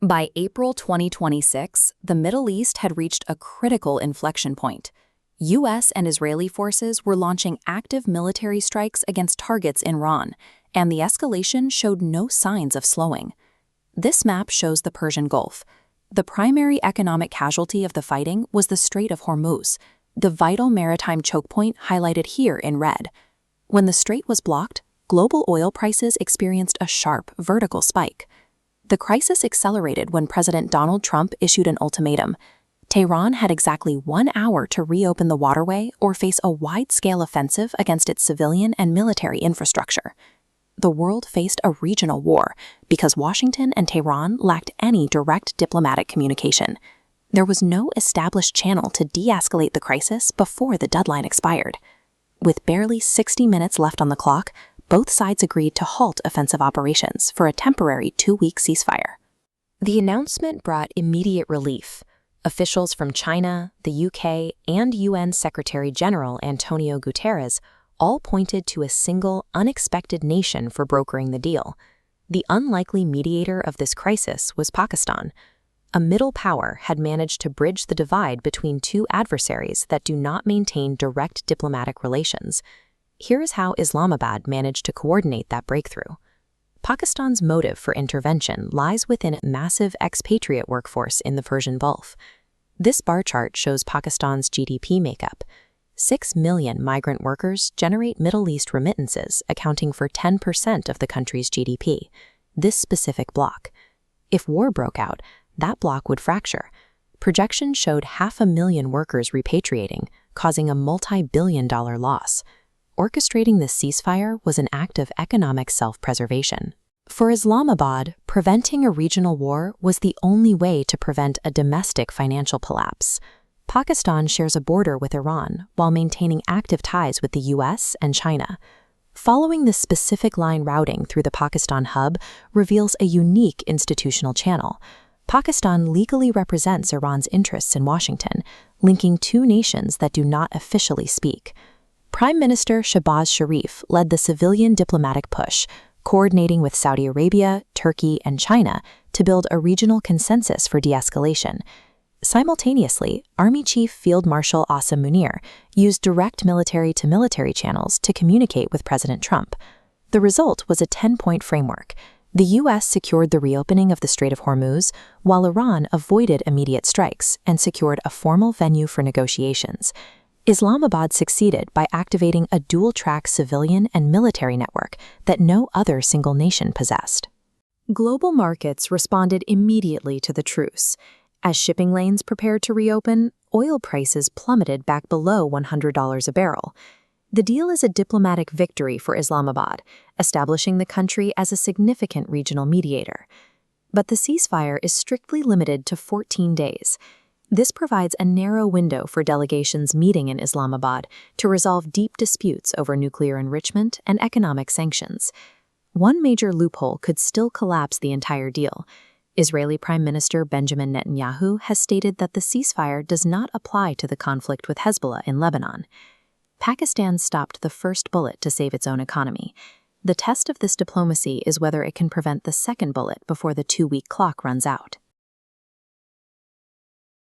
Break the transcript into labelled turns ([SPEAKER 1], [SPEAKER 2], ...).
[SPEAKER 1] By April 2026, the Middle East had reached a critical inflection point. U.S. and Israeli forces were launching active military strikes against targets in Iran, and the escalation showed no signs of slowing. This map shows the Persian Gulf. The primary economic casualty of the fighting was the Strait of Hormuz, the vital maritime choke point highlighted here in red. When the strait was blocked, global oil prices experienced a sharp vertical spike. The crisis accelerated when President Donald Trump issued an ultimatum. Tehran had exactly 1 hour to reopen the waterway or face a wide-scale offensive against its civilian and military infrastructure. The world faced a regional war because Washington and Tehran lacked any direct diplomatic communication. There was no established channel to de-escalate the crisis before the deadline expired. With barely 60 minutes left on the clock, both sides agreed to halt offensive operations for a temporary 2-week ceasefire. The announcement brought immediate relief. Officials from China, the UK, and UN Secretary-General Antonio Guterres all pointed to a single, unexpected nation for brokering the deal. The unlikely mediator of this crisis was Pakistan. A middle power had managed to bridge the divide between two adversaries that do not maintain direct diplomatic relations. Here is how Islamabad managed to coordinate that breakthrough. Pakistan's motive for intervention lies within a massive expatriate workforce in the Persian Gulf. This bar chart shows Pakistan's GDP makeup. 6 million migrant workers generate Middle East remittances, accounting for 10% of the country's GDP. This specific block. If war broke out, that block would fracture. Projections showed 500,000 workers repatriating, causing a multi-billion-dollar loss. Orchestrating this ceasefire was an act of economic self-preservation. For Islamabad, preventing a regional war was the only way to prevent a domestic financial collapse. Pakistan shares a border with Iran while maintaining active ties with the US and China. Following this specific line routing through the Pakistan hub reveals a unique institutional channel. Pakistan legally represents Iran's interests in Washington, linking two nations that do not officially speak. Prime Minister Shehbaz Sharif led the civilian diplomatic push, coordinating with Saudi Arabia, Turkey, and China to build a regional consensus for de-escalation. Simultaneously, Army Chief Field Marshal Asim Munir used direct military-to-military channels to communicate with President Trump. The result was a 10-point framework. The U.S. secured the reopening of the Strait of Hormuz, while Iran avoided immediate strikes and secured a formal venue for negotiations. Islamabad succeeded by activating a dual-track civilian and military network that no other single nation possessed. Global markets responded immediately to the truce. As shipping lanes prepared to reopen, oil prices plummeted back below $100 a barrel. The deal is a diplomatic victory for Islamabad, establishing the country as a significant regional mediator. But the ceasefire is strictly limited to 14 days. This provides a narrow window for delegations meeting in Islamabad to resolve deep disputes over nuclear enrichment and economic sanctions. One major loophole could still collapse the entire deal. Israeli Prime Minister Benjamin Netanyahu has stated that the ceasefire does not apply to the conflict with Hezbollah in Lebanon. Pakistan stopped the first bullet to save its own economy. The test of this diplomacy is whether it can prevent the second bullet before the 2-week clock runs out.